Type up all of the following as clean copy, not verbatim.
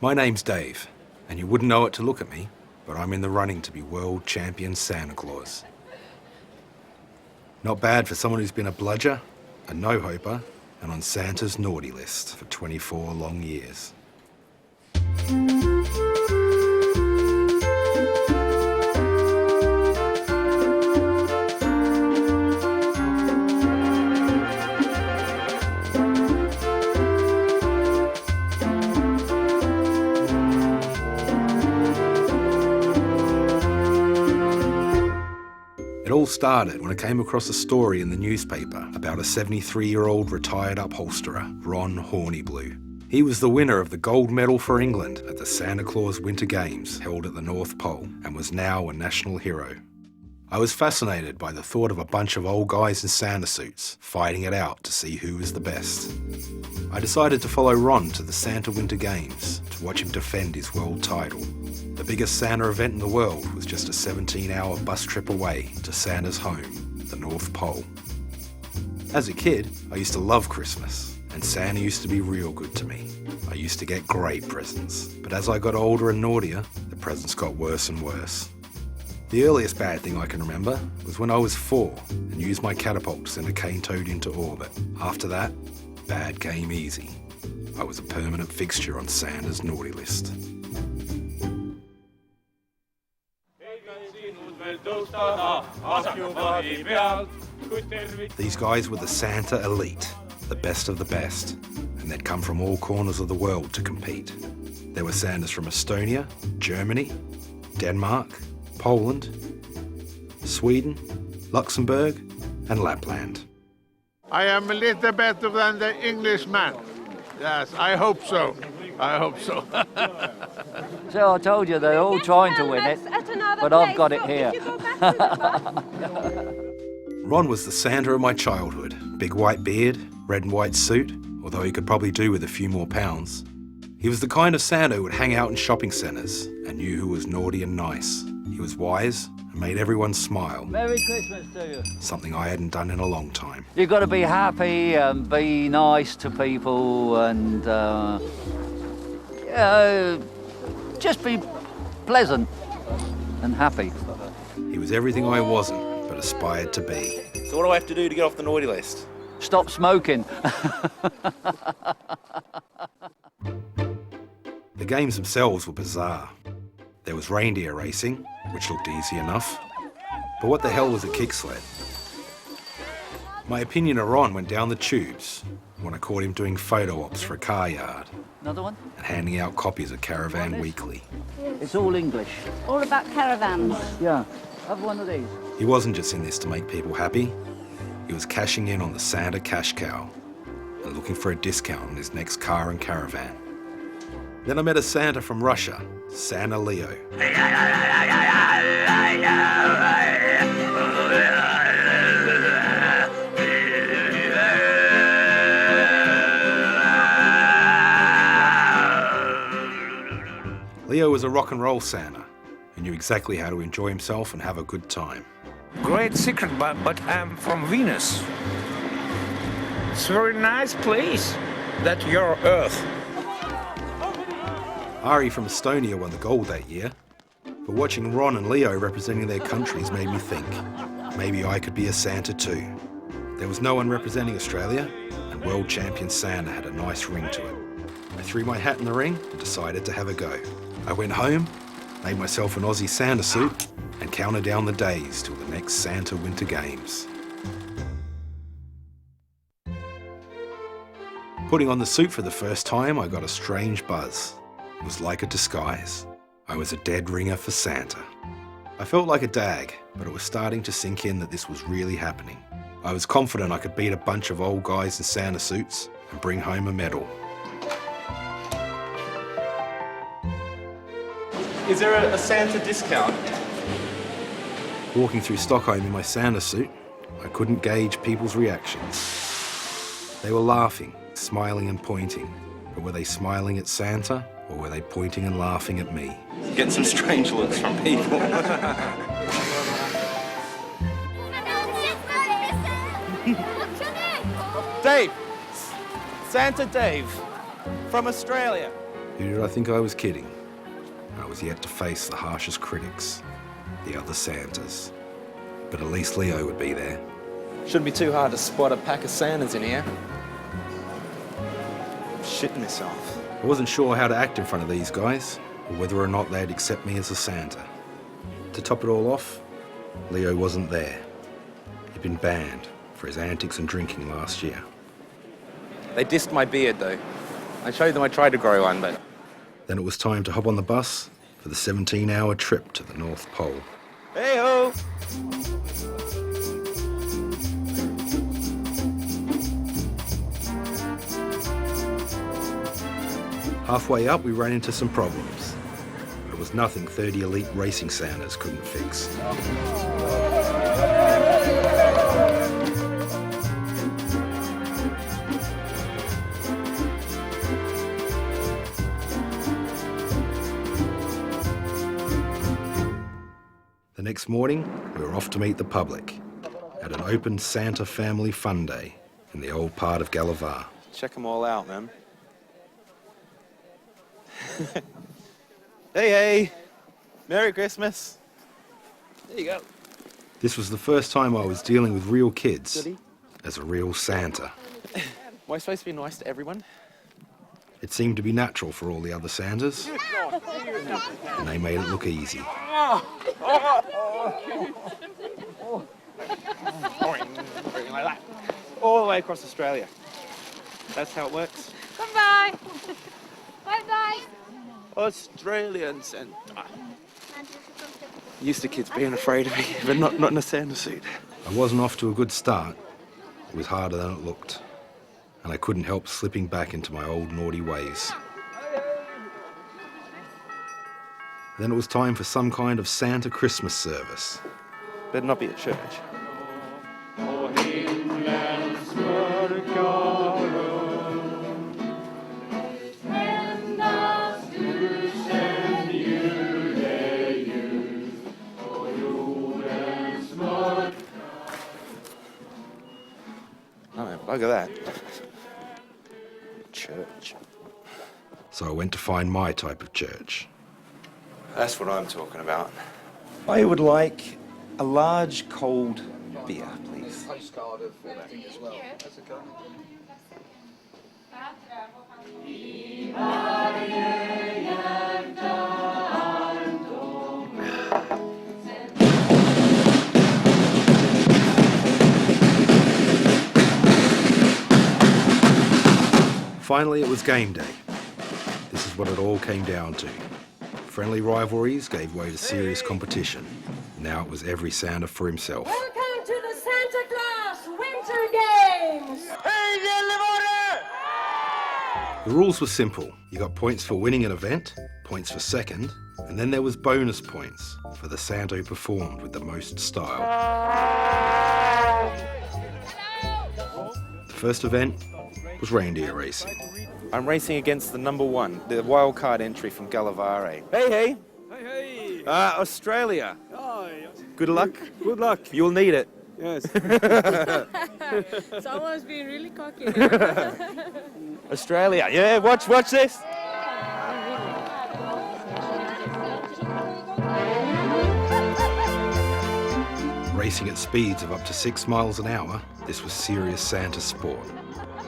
My name's Dave, and you wouldn't know it to look at me, but I'm in the running to be world champion Santa Claus. Not bad for someone who's been a bludger, a no-hoper, and on Santa's naughty list for 24 long years. It all started when I came across a story in the newspaper about a 73-year-old retired upholsterer, Ron Hornyblue. He was the winner of the gold medal for England at the Santa Claus Winter Games held at the North Pole and was now a national hero. I was fascinated by the thought of a bunch of old guys in Santa suits fighting it out to see who was the best. I decided to follow Ron to the Santa Winter Games to watch him defend his world title. The biggest Santa event in the world was just a 17-hour bus trip away to Santa's home, the North Pole. As a kid, I used to love Christmas, and Santa used to be real good to me. I used to get great presents, but as I got older and naughtier, the presents got worse and worse. The earliest bad thing I can remember was when I was 4 and used my catapult to send a cane toad into orbit. After that, bad came easy. I was a permanent fixture on Santa's naughty list. These guys were the Santa elite, the best of the best, and they'd come from all corners of the world to compete. There were Santas from Estonia, Germany, Denmark, Poland, Sweden, Luxembourg, and Lapland. I am a little better than the Englishman. Yes, I hope so. I hope so. So I told you they're all trying to win it, but I've got it here. Ron was the Santa of my childhood. Big white beard, red and white suit, although he could probably do with a few more pounds. He was the kind of Santa who would hang out in shopping centres and knew who was naughty and nice. He was wise and made everyone smile. Merry Christmas to you. Something I hadn't done in a long time. You've got to be happy and be nice to people and just be pleasant and happy. He was everything I wasn't, but aspired to be. So what do I have to do to get off the naughty list? Stop smoking. The games themselves were bizarre. There was reindeer racing, which looked easy enough. But what the hell was a kick sled? My opinion of Ron went down the tubes when I caught him doing photo ops for a car yard. Another one? And handing out copies of Caravan Weekly. It's all English. All about caravans. Yeah, have one of these. He wasn't just in this to make people happy. He was cashing in on the Santa cash cow and looking for a discount on his next car and caravan. Then I met a Santa from Russia, Santa Leo. Leo was a rock and roll Santa who knew exactly how to enjoy himself and have a good time. Great secret, but I'm from Venus. It's a very nice place that you're Earth. Ari from Estonia won the gold that year, but watching Ron and Leo representing their countries made me think, maybe I could be a Santa too. There was no one representing Australia, and world champion Santa had a nice ring to it. I threw my hat in the ring and decided to have a go. I went home, made myself an Aussie Santa suit, and counted down the days till the next Santa Winter Games. Putting on the suit for the first time, I got a strange buzz. It was like a disguise. I was a dead ringer for Santa. I felt like a dag, but it was starting to sink in that this was really happening. I was confident I could beat a bunch of old guys in Santa suits and bring home a medal. Is there a Santa discount? Walking through Stockholm in my Santa suit, I couldn't gauge people's reactions. They were laughing, smiling and pointing, but were they smiling at Santa or were they pointing and laughing at me? Get some strange looks from people. Dave! Santa Dave from Australia. Who did I think I was kidding? I was yet to face the harshest critics, the other Santas. But at least Leo would be there. Shouldn't be too hard to spot a pack of Santas in here. I'm shitting myself. I wasn't sure how to act in front of these guys, or whether or not they'd accept me as a Santa. To top it all off, Leo wasn't there. He'd been banned for his antics and drinking last year. They dissed my beard, though. I showed them I tried to grow one, but... Then it was time to hop on the bus for the 17-hour trip to the North Pole. Hey-ho! Halfway up, we ran into some problems. It was nothing 30 elite racing Santas couldn't fix. The next morning, we were off to meet the public at an open Santa family fun day in the old part of Galavar. Check them all out, man. Hey! Merry Christmas! There you go. This was the first time I was dealing with real kids as a real Santa. Am I supposed to be nice to everyone? It seemed to be natural for all the other Santas, and they made it look easy. Like that. All the way across Australia. That's how it works. Goodbye. Bye-bye. Australian Santa. Used to kids being afraid of me, but not in a Santa suit. I wasn't off to a good start. It was harder than it looked, and I couldn't help slipping back into my old naughty ways. Then it was time for some kind of Santa Christmas service. Better not be at church. Look at that. Church. So I went to find my type of church. That's what I'm talking about. I would like a large cold beer, please. Finally, it was game day. This is what it all came down to. Friendly rivalries gave way to serious competition. Now it was every Santa for himself. Welcome to the Santa Claus Winter Games. The rules were simple. You got points for winning an event, points for second, and then there was bonus points for the Santa who performed with the most style. The first event was reindeer racing. I'm racing against the number one, the wild card entry from Galavar. Hey! Hey! Australia. Good luck. Good luck. You'll need it. Yes. Someone's being really cocky. Australia. Yeah, watch this. Racing at speeds of up to 6 miles an hour, this was serious Santa sport.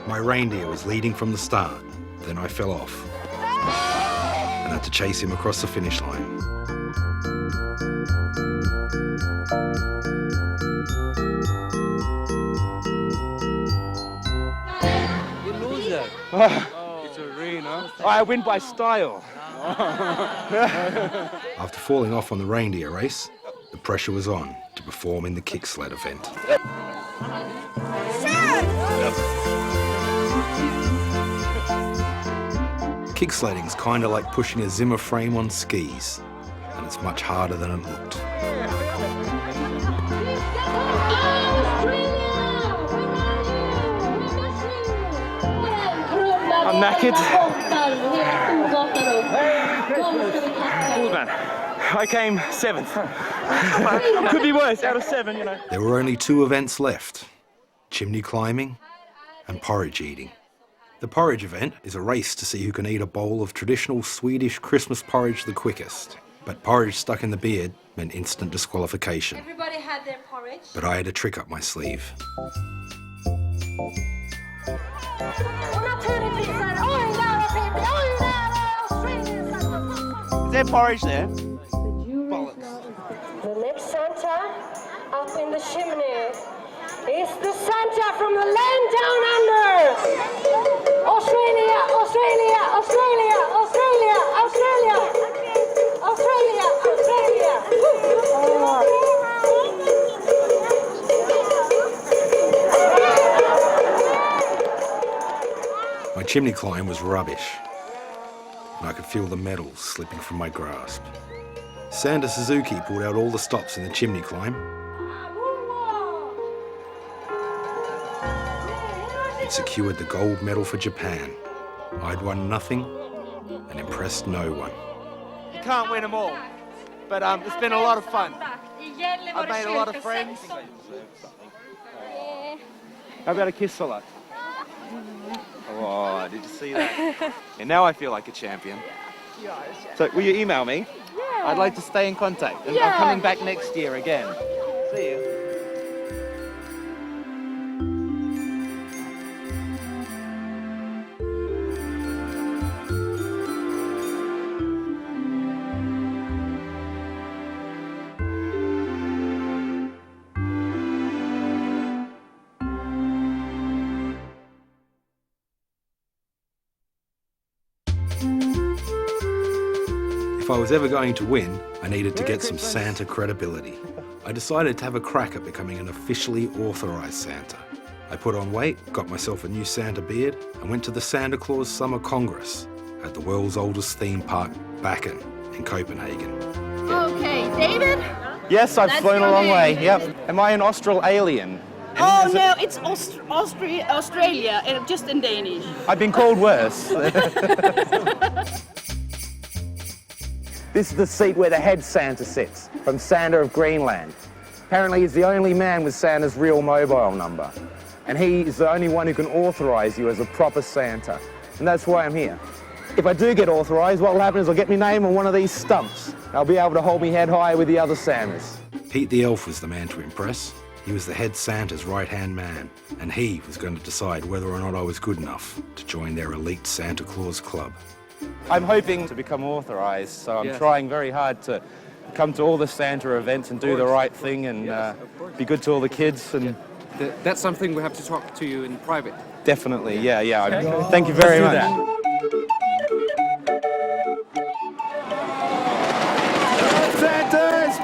My reindeer was leading from the start, then I fell off and had to chase him across the finish line. You loser. It's a rain, huh? I win by style. After falling off on the reindeer race, the pressure was on to perform in the kick sled event. Kick sledding's kind of like pushing a Zimmer frame on skis, and it's much harder than it looked. I'm knackered. Old man. I came 7th. Could be worse, out of 7, you know. There were only 2 events left, chimney climbing and porridge eating. The porridge event is a race to see who can eat a bowl of traditional Swedish Christmas porridge the quickest. But porridge stuck in the beard meant instant disqualification. Everybody had their porridge. But I had a trick up my sleeve. Is there porridge there? The next Santa up in the chimney is the Santa from the land down under. Australia, Australia, Australia, Australia, Australia, Australia, Australia. My chimney climb was rubbish, and I could feel the medals slipping from my grasp. Santa Suzuki pulled out all the stops in the chimney climb. It secured the gold medal for Japan. I'd won nothing and impressed no one. You can't win them all, but it's been a lot of fun. I've made a lot of friends. How about a kiss for luck? Oh, did you see that? And now I feel like a champion. So will you email me? Yeah. I'd like to stay in contact. And I'm coming back next year again. See you. If I was ever going to win, I needed to get some Santa credibility. I decided to have a crack at becoming an officially authorised Santa. I put on weight, got myself a new Santa beard, and went to the Santa Claus Summer Congress at the world's oldest theme park, Bakken, in Copenhagen. Okay, David? Yes, I've flown a long way. Yep. Am I an Australalian? Oh no, it's Australia, just in Danish. I've been called worse. This is the seat where the head Santa sits, from Santa of Greenland. Apparently he's the only man with Santa's real mobile number. And he is the only one who can authorise you as a proper Santa. And that's why I'm here. If I do get authorised, what will happen is I'll get my name on one of these stumps. I'll be able to hold me head high with the other Santas. Pete the Elf was the man to impress. He was the head Santa's right-hand man, and he was going to decide whether or not I was good enough to join their elite Santa Claus club. I'm hoping to become authorised, so I'm trying very hard to come to all the Santa events and do the right thing and be good to all the kids. And That's something we have to talk to you in private. definitely, yeah. Thank you very much. Santas!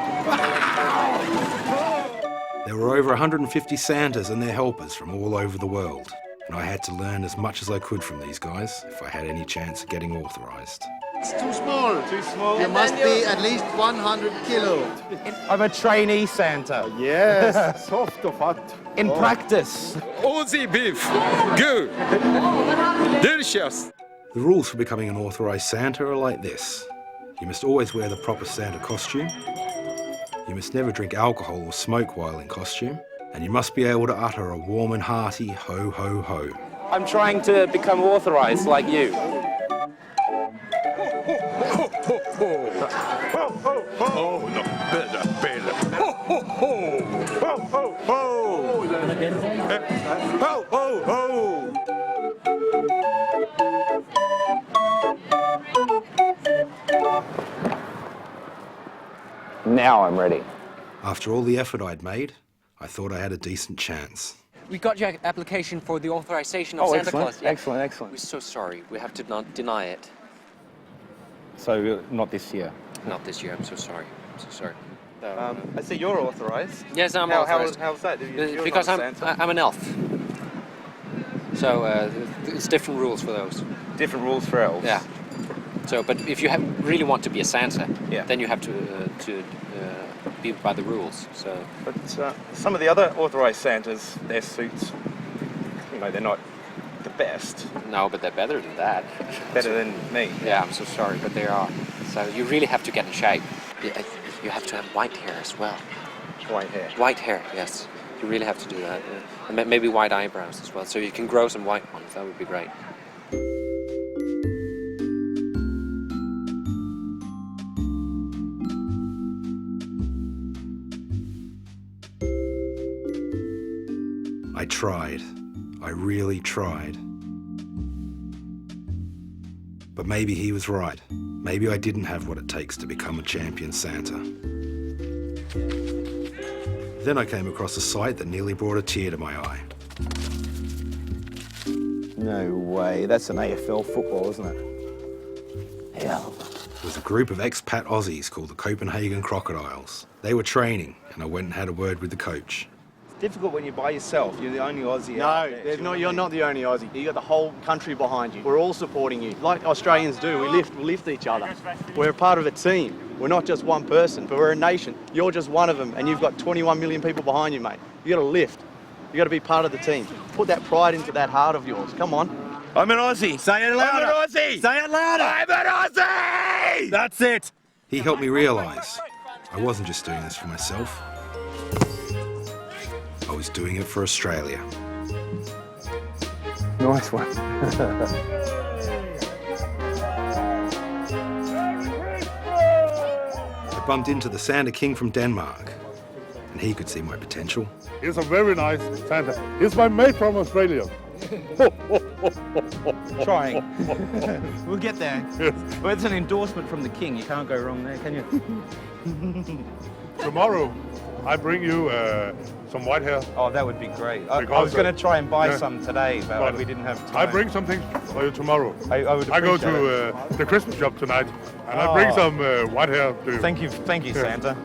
There were over 150 Santas and their helpers from all over the world, and I had to learn as much as I could from these guys if I had any chance of getting authorised. It's too small. Too small? You must be at least 100 kilo. I'm a trainee Santa. Yes, soft of fat. In practice. Aussie beef. Good. Delicious. The rules for becoming an authorised Santa are like this. You must always wear the proper Santa costume. You must never drink alcohol or smoke while in costume. And you must be able to utter a warm and hearty ho ho ho. I'm trying to become authorised like you. Oh, no, better. Ho, ho, ho. Ho, ho, ho. Ho, ho, ho. Now I'm ready. After all the effort I'd made, I thought I had a decent chance. We got your application for the authorization of Santa Claus. Yeah. Excellent. We're so sorry. We have to not deny it. So not this year. Not this year. I'm so sorry. I see you're authorised. Yes, I'm authorized. How's that? You're because not I'm Santa. an elf. So it's different rules for those. Different rules for elves. Yeah. So, but if you really want to be a Santa, then you have to be by the rules. So. But some of the other authorised Santas, their suits, they're not the best. No, but they're better than that. Better than me. Yeah, I'm so sorry, but they are. So you really have to get in shape. You have to have white hair as well. White hair? White hair, yes. You really have to do that. And maybe white eyebrows as well. So you can grow some white ones. That would be great. I tried. I really tried. But maybe he was right. Maybe I didn't have what it takes to become a champion Santa. Then I came across a sight that nearly brought a tear to my eye. No way. That's an AFL football, isn't it? Yeah. It was a group of expat Aussies called the Copenhagen Crocodiles. They were training, and I went and had a word with the coach. It's difficult when you're by yourself. You're the only Aussie out there. No, you're not the only Aussie. You got the whole country behind you. We're all supporting you, like Australians do. We lift each other. We're a part of a team. We're not just one person, but we're a nation. You're just one of them, and you've got 21 million people behind you, mate. You got to lift. You got to be part of the team. Put that pride into that heart of yours. Come on. I'm an Aussie. Say it louder. I'm an Aussie. Say it louder. I'm an Aussie. That's it. He helped me realise I wasn't just doing this for myself. I was doing it for Australia. Nice one. I bumped into the Santa King from Denmark, and he could see my potential. He's a very nice Santa. He's my mate from Australia. Trying. We'll get there. Yes. Well, it's an endorsement from the king. You can't go wrong there, can you? Tomorrow, I bring you some white hair. Oh, that would be great. I was going to try and buy some today, but we didn't have time. I bring some things for you tomorrow. I would I go to the Christmas shop tonight, and I bring some white hair to you. Thank you, Santa.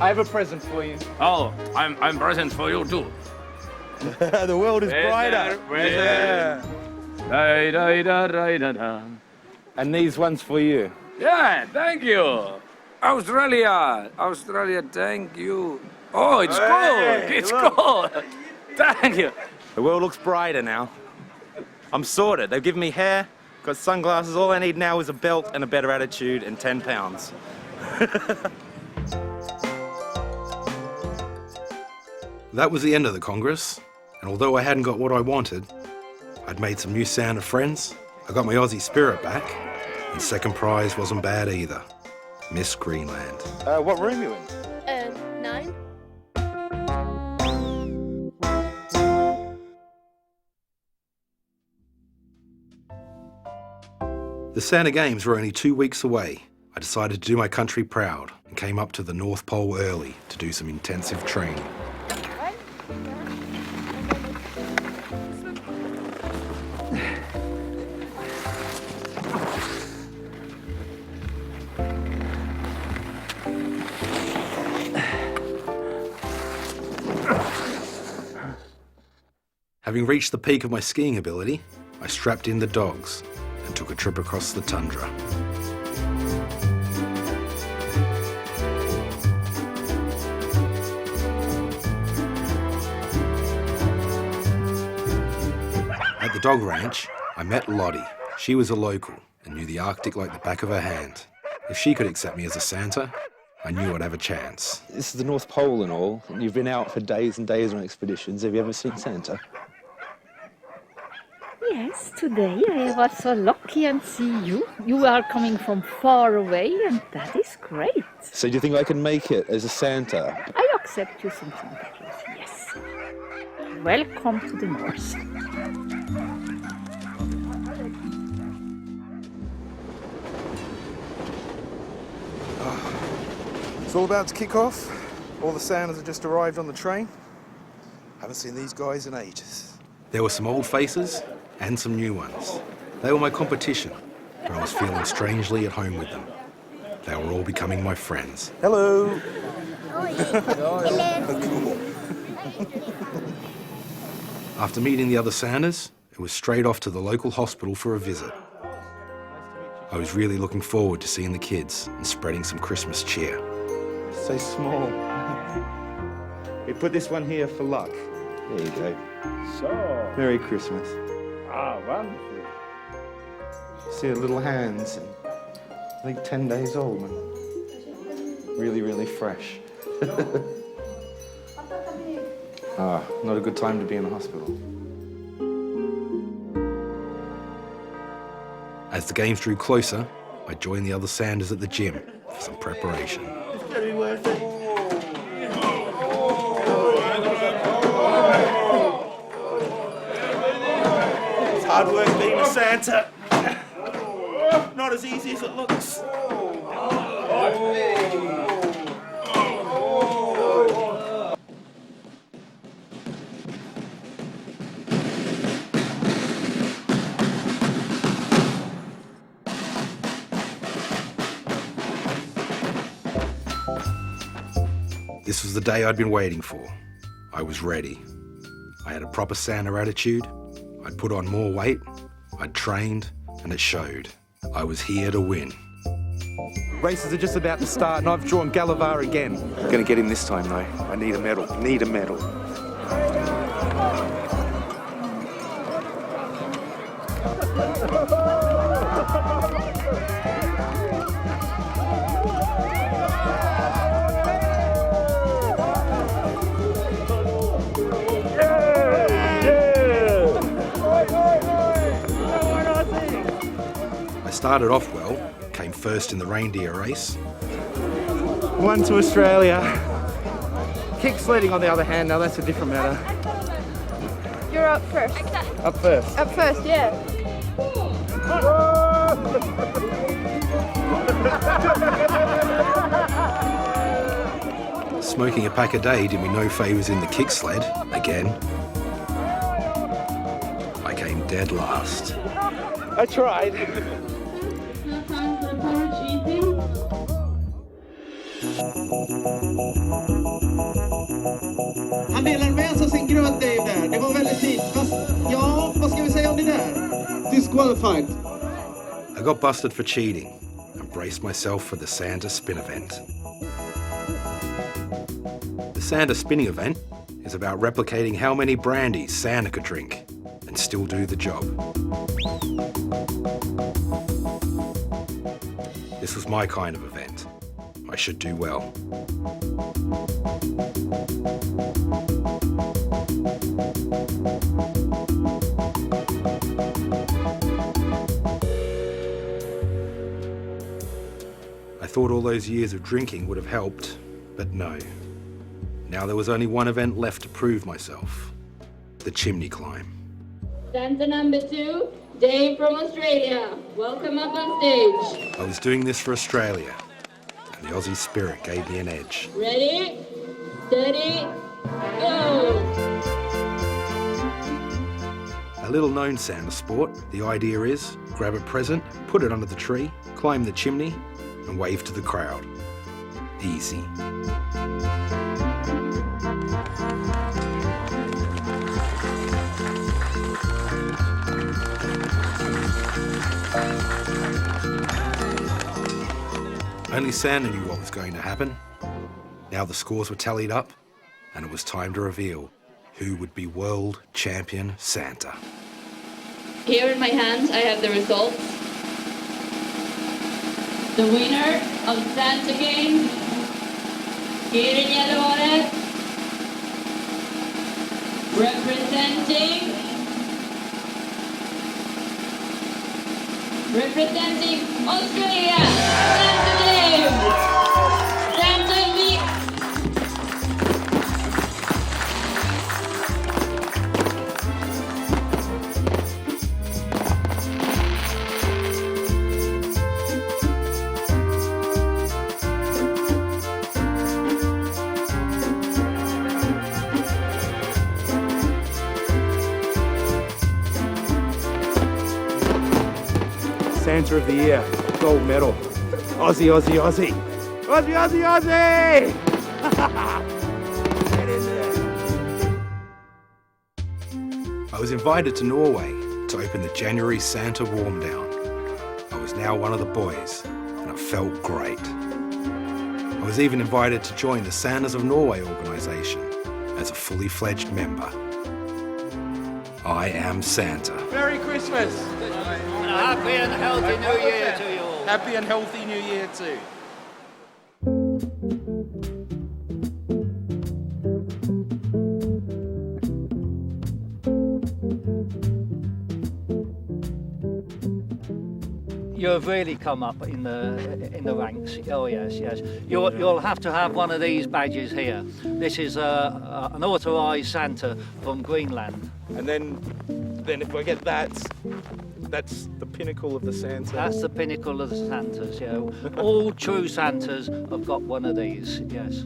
I have a present for you. Oh, I'm present for you too. The world is brighter. And these ones for you. Yeah, thank you. Australia, thank you. Oh, it's cool. It's cool. Thank you. The world looks brighter now. I'm sorted. They've given me hair, got sunglasses. All I need now is a belt and a better attitude and 10 pounds. That was the end of the Congress, and although I hadn't got what I wanted, I'd made some new Santa friends, I got my Aussie spirit back, and second prize wasn't bad either. Miss Greenland. What room you in? 9. The Santa Games were only 2 weeks away. I decided to do my country proud and came up to the North Pole early to do some intensive training. Having reached the peak of my skiing ability, I strapped in the dogs and took a trip across the tundra. At the dog ranch, I met Lottie. She was a local and knew the Arctic like the back of her hand. If she could accept me as a Santa, I knew I'd have a chance. This is the North Pole and all, and you've been out for days and days on expeditions. Have you ever seen Santa? Yes, today I was so lucky and see you. You are coming from far away, and that is great. So do you think I can make it as a Santa? I accept you some Santa Claus, yes. Welcome to the North. It's all about to kick off. All the Santas have just arrived on the train. Haven't seen these guys in ages. There were some old faces and some new ones. They were my competition, but I was feeling strangely at home with them. They were all becoming my friends. Hello. Hello. After meeting the other Santas, it was straight off to the local hospital for a visit. I was really looking forward to seeing the kids and spreading some Christmas cheer. So small. We put this one here for luck. There you go. So. Merry Christmas. Ah, wonderful. See the little hands, and I think 10 days old, and really, really fresh. Not a good time to be in the hospital. As the games drew closer, I joined the other Sanders at the gym for some preparation. It's going to be worth it. It's hard work being a Santa. Not as easy as it looks. This was the day I'd been waiting for. I was ready. I had a proper Santa attitude. I'd put on more weight. I'd trained, and it showed. I was here to win. Races are just about to start, and I've drawn Gulliver again. Gonna get him this time, though. I need a medal. Need a medal. I started off well, came first in the reindeer race. One to Australia. Kick sledding, on the other hand, now that's a different matter. You're up first. Up first. Up first, yeah. Smoking a pack a day did me no favours in the kick sled, again. I came dead last. I tried. Han delar med sig av sin gröt Dave där. Det var väldigt fint. Fast, ja, vad ska vi säga om det där? Disqualified. I got busted for cheating and braced myself for the Santa spin event. The Santa spinning event is about replicating how many brandies Santa could drink and still do the job. This was my kind of event. I should do well. I thought all those years of drinking would have helped, but no. Now there was only one event left to prove myself. The chimney climb. Santa number 2, Dave from Australia. Welcome up on stage. I was doing this for Australia, and the Aussie spirit gave me an edge. Ready, steady, go! A little known Santa sport, the idea is grab a present, put it under the tree, climb the chimney, and wave to the crowd. Easy. Only Santa knew what was going to happen. Now the scores were tallied up, and it was time to reveal who would be world champion Santa. Here in my hands, I have the results. The winner of Santa Games, here in Gällivare, representing Australia, Santa Games, Santa V. Santa of the Year, gold medal. Aussie, Aussie, Aussie. Aussie, Aussie, Aussie! Get in there. I was invited to Norway to open the January Santa warm down. I was now one of the boys, and it felt great. I was even invited to join the Santas of Norway organisation as a fully fledged member. I am Santa. Merry Christmas. Happy and healthy New Year to you all. Happy and healthy New Year too. You've really come up in the ranks. Oh yes, yes. You'll have to have one of these badges here. This is an authorised Santa from Greenland. And then if I get that, that's the pinnacle of the Santa. That's the pinnacle of the Santas. Yeah. All true Santas have got one of these. Yes.